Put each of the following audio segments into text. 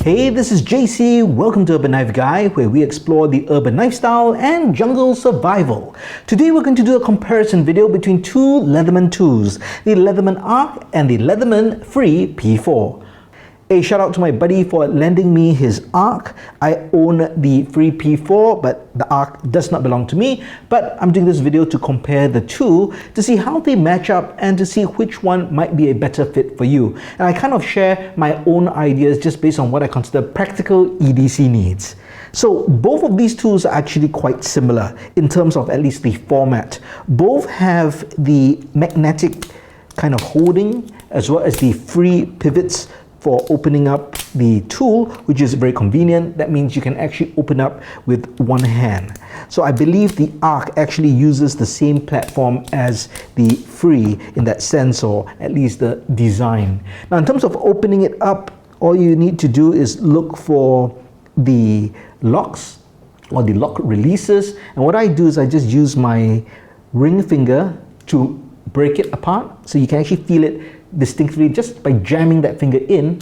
Hey, this is JC. Welcome to Urban Knife Guy, where we explore the urban lifestyle and jungle survival. Today we're going to do a comparison video between two Leatherman tools, the Leatherman Arc and the Leatherman Free P4. A shout out to my buddy for lending me his Arc. I own the Free P4, but the Arc does not belong to me. But I'm doing this video to compare the two, to see how they match up and to see which one might be a better fit for you. And I kind of share my own ideas just based on what I consider practical EDC needs. So both of these tools are actually quite similar in terms of at least the format. Both have the magnetic kind of holding as well as the free pivots for opening up the tool, which is very convenient. That means you can actually open up with one hand. So I believe the Arc actually uses the same platform as the Free in that sense, or at least the design. Now in terms of opening it up, all you need to do is look for the locks or the lock releases. And what I do is I just use my ring finger to break it apart, so you can actually feel it distinctly just by jamming that finger in.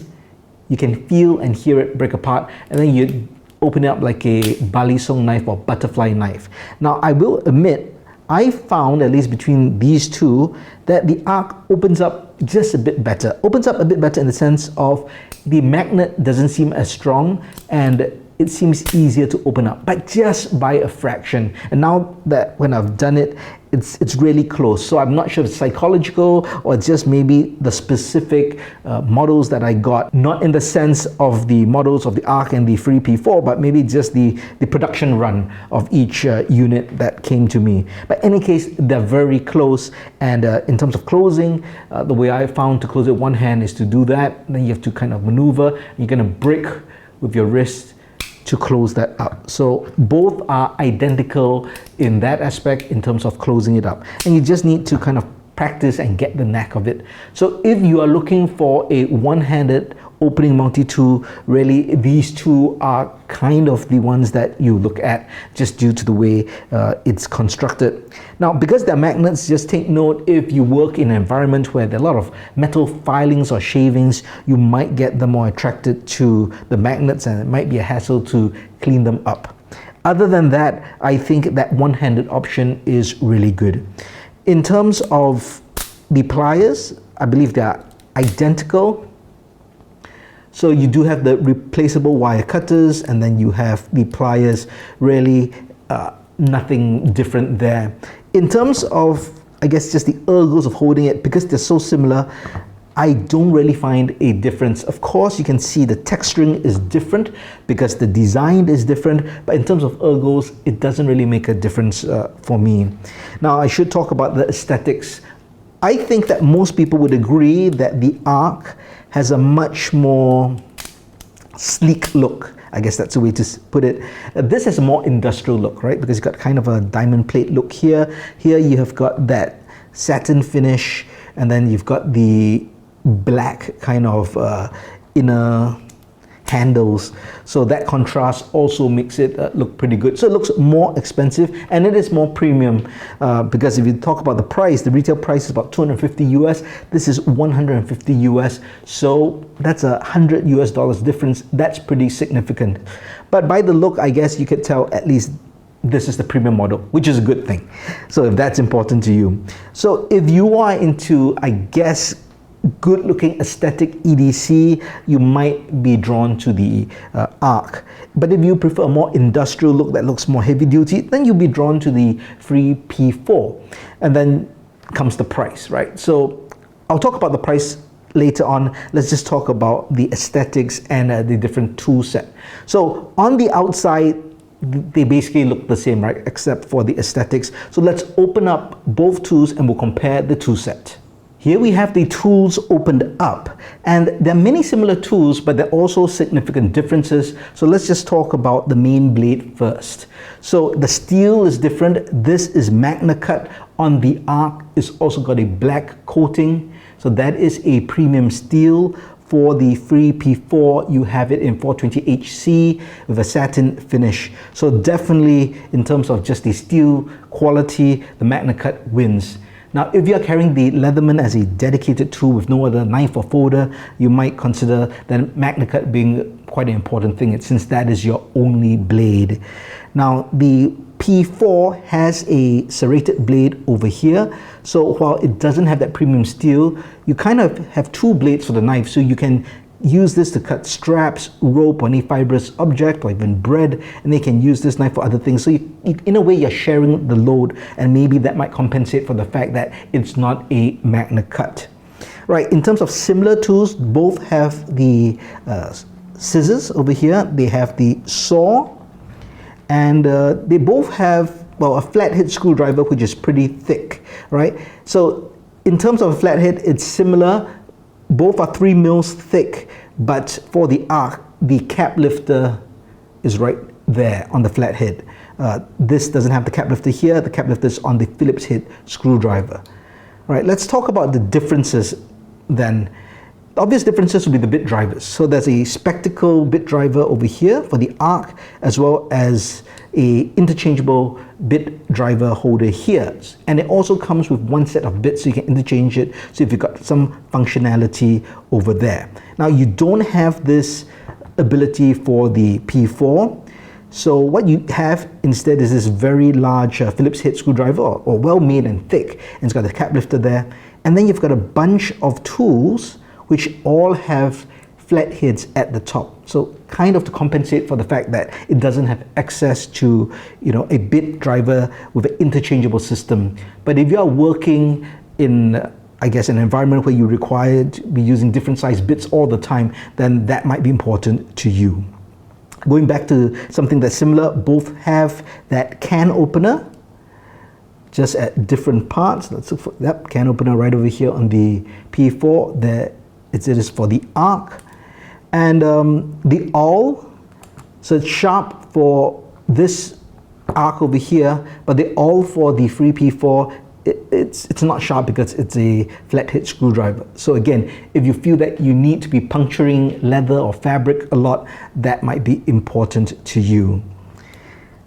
You can feel and hear it break apart, and then you open it up like a balisong knife or butterfly knife. Now I will admit, I found, at least between these two, that the Arc opens up just a bit better. Opens up a bit better in the sense of the magnet doesn't seem as strong and it seems easier to open up, but just by a fraction. And now that when I've done it, it's really close. So I'm not sure if it's psychological or just maybe the specific models that I got, not in the sense of the models of the Arc and the Free P4, but maybe just the production run of each unit that came to me. But in any case, they're very close. And in terms of closing, the way I found to close it one hand is to do that. Then you have to kind of maneuver. You're gonna break with your wrist to close that up. So both are identical in that aspect in terms of closing it up, and you just need to kind of practice and get the knack of it. So if you are looking for a one-handed opening multi-tool, really these two are kind of the ones that you look at, just due to the way it's constructed. Now because they're magnets, just take note, if you work in an environment where there are a lot of metal filings or shavings, you might get them more attracted to the magnets and it might be a hassle to clean them up. Other than that, I think that one-handed option is really good. In terms of the pliers, I believe they are identical. So you do have the replaceable wire cutters, and then you have the pliers. Really nothing different there. In terms of, I guess, just the ergos of holding it, because they're so similar, I don't really find a difference. Of course, you can see the texturing is different because the design is different, but in terms of ergos, it doesn't really make a difference for me. Now, I should talk about the aesthetics. I think that most people would agree that the Arc has a much more sleek look. I guess that's the way to put it. This has a more industrial look, right? Because you've got kind of a diamond plate look here. Here you have got that satin finish, and then you've got the black kind of inner handles. So that contrast also makes it look pretty good. So it looks more expensive and it is more premium because if you talk about the price, the retail price is about 250 US. This is 150 US. So that's $100 US difference. That's pretty significant. But by the look, I guess you could tell at least this is the premium model, which is a good thing. So if that's important to you. So if you are into, I guess, good looking aesthetic EDC, you might be drawn to the Arc. But if you prefer a more industrial look that looks more heavy duty, then you'll be drawn to the Free P4. And then comes the price, right? So I'll talk about the price later on. Let's just talk about the aesthetics and the different tool set. So on the outside, they basically look the same, right? Except for the aesthetics. So let's open up both tools and we'll compare the tool set. Here we have the tools opened up, and there are many similar tools, but there are also significant differences. So let's just talk about the main blade first. So the steel is different. This is Magna Cut. On the Arc, it's also got a black coating. So that is a premium steel. For the Free P4, you have it in 420HC with a satin finish. So definitely in terms of just the steel quality, the Magna Cut wins. Now, if you're carrying the Leatherman as a dedicated tool with no other knife or folder, you might consider that magna cut being quite an important thing, since that is your only blade. Now, the P4 has a serrated blade over here, so while it doesn't have that premium steel, you kind of have two blades for the knife, so you can use this to cut straps, rope, or any fibrous object, or even bread, and they can use this knife for other things. So in a way, you're sharing the load, and maybe that might compensate for the fact that it's not a magna cut. Right, in terms of similar tools, both have the scissors over here, they have the saw, and they both have, well, a flathead screwdriver, which is pretty thick, right? So in terms of a flathead, it's similar. Both are 3 mils thick, but for the arc, the cap lifter is right there on the flathead. This doesn't have the cap lifter here. The cap lifter is on the Phillips head screwdriver. All right, let's talk about the differences then. The obvious differences will be the bit drivers. So there's a spectacle bit driver over here for the arc, as well as a interchangeable bit driver holder here. And it also comes with one set of bits, so you can interchange it. So if you've got some functionality over there. Now, you don't have this ability for the P4. So what you have instead is this very large Phillips head screwdriver, or well made and thick, and it's got a cap lifter there. And then you've got a bunch of tools which all have flat heads at the top. So kind of to compensate for the fact that it doesn't have access to, a bit driver with an interchangeable system. But if you are working in, I guess, an environment where you require to be using different size bits all the time, then that might be important to you. Going back to something that's similar, both have that can opener, just at different parts. Let's look for that can opener right over here on the P4. There it is for the arc. And the awl, so it's sharp for this arc over here, but the awl for the free P4, it's not sharp because it's a flathead screwdriver. So again, if you feel that you need to be puncturing leather or fabric a lot, that might be important to you.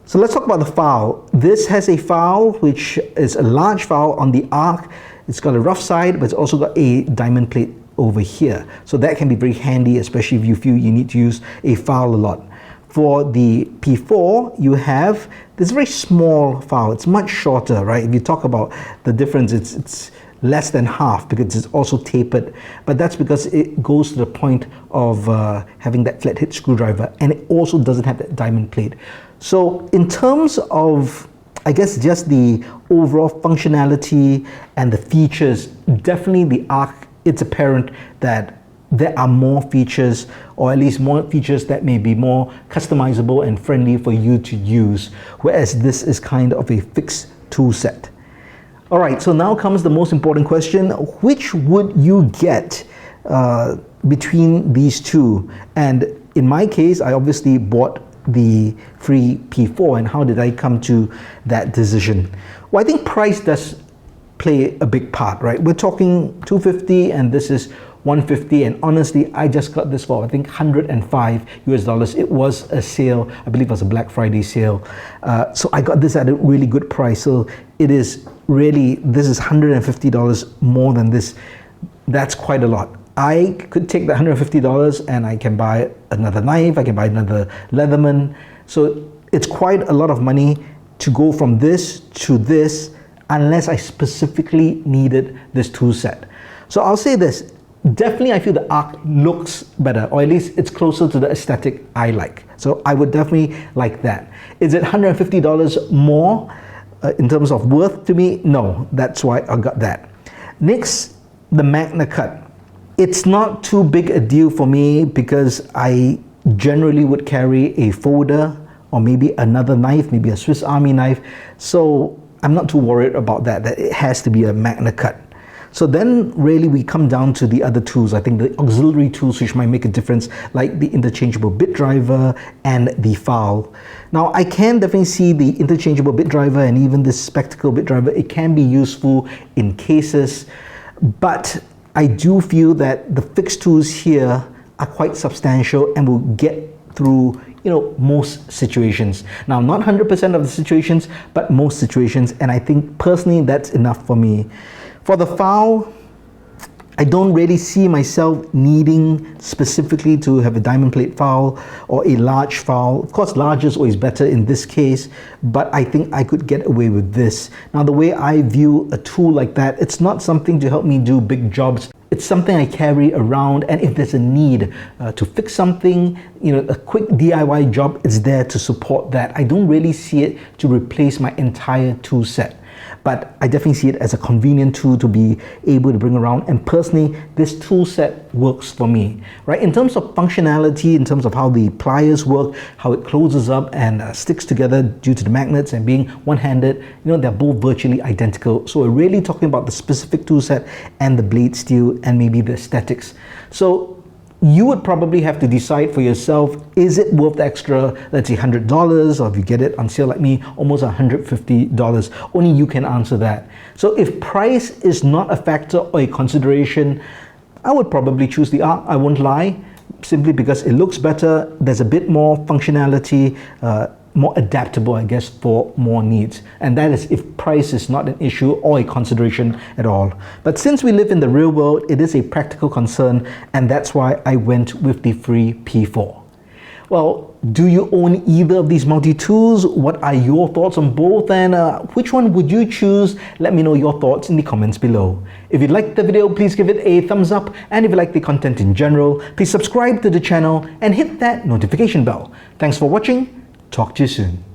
So let's talk about the file. This has a file which is a large file on the arc. It's got a rough side, but it's also got a diamond plate over here. So that can be very handy, especially if you feel you need to use a file a lot. For the P4, you have this very small file. It's much shorter, right? If you talk about the difference, it's less than half because it's also tapered. But that's because it goes to the point of having that flathead screwdriver, and it also doesn't have that diamond plate. So in terms of, I guess, just the overall functionality and the features, definitely the arc, it's apparent that there are more features, or at least more features that may be more customizable and friendly for you to use, whereas this is kind of a fixed tool set. All right, so now comes the most important question. Which would you get between these two? And in my case, I obviously bought the free P4. And how did I come to that decision? Well, I think price does play a big part, right? We're talking $250 and this is $150, and honestly, I just got this for I think $105 US. It was a sale, I believe it was a Black Friday sale. So I got this at a really good price. So it is really, this is $150 more than this. That's quite a lot. I could take the $150 and I can buy another knife, I can buy another Leatherman. So it's quite a lot of money to go from this to this, unless I specifically needed this tool set. So I'll say this, definitely I feel the arc looks better, or at least it's closer to the aesthetic I like. So I would definitely like that. Is it $150 more in terms of worth to me? No, that's why I got that. Next, the Magna Cut. It's not too big a deal for me because I generally would carry a folder or maybe another knife, maybe a Swiss Army knife. So I'm not too worried about that it has to be a Magna Cut. So then really we come down to the other tools. I think the auxiliary tools which might make a difference, like the interchangeable bit driver and the file. Now I can definitely see the interchangeable bit driver and even this spectacle bit driver. It can be useful in cases, but I do feel that the fixed tools here are quite substantial and will get through most situations. Now, not 100% of the situations, but most situations, and I think personally that's enough for me. For the file, I don't really see myself needing specifically to have a diamond plate file or a large file. Of course, large is always better in this case, but I think I could get away with this. Now, the way I view a tool like that, it's not something to help me do big jobs. It's something I carry around, and if there's a need to fix something, a quick DIY job, it's there to support that. I don't really see it to replace my entire tool set. But I definitely see it as a convenient tool to be able to bring around, and personally this tool set works for me, right? In terms of functionality, in terms of how the pliers work, how it closes up and sticks together due to the magnets and being one-handed, they're both virtually identical. So we're really talking about the specific tool set and the blade steel and maybe the aesthetics. So you would probably have to decide for yourself, is it worth the extra, let's say $100, or if you get it on sale like me, almost $150? Only you can answer that. So if price is not a factor or a consideration, I would probably choose the ARC, I won't lie, simply because it looks better, there's a bit more functionality, more adaptable, I guess, for more needs. And that is if price is not an issue or a consideration at all. But since we live in the real world, it is a practical concern, and that's why I went with the free P4. Well, do you own either of these multi-tools? What are your thoughts on both, and which one would you choose? Let me know your thoughts in the comments below. If you liked the video, please give it a thumbs up, and if you like the content in general, please subscribe to the channel and hit that notification bell. Thanks for watching. Talk to you soon.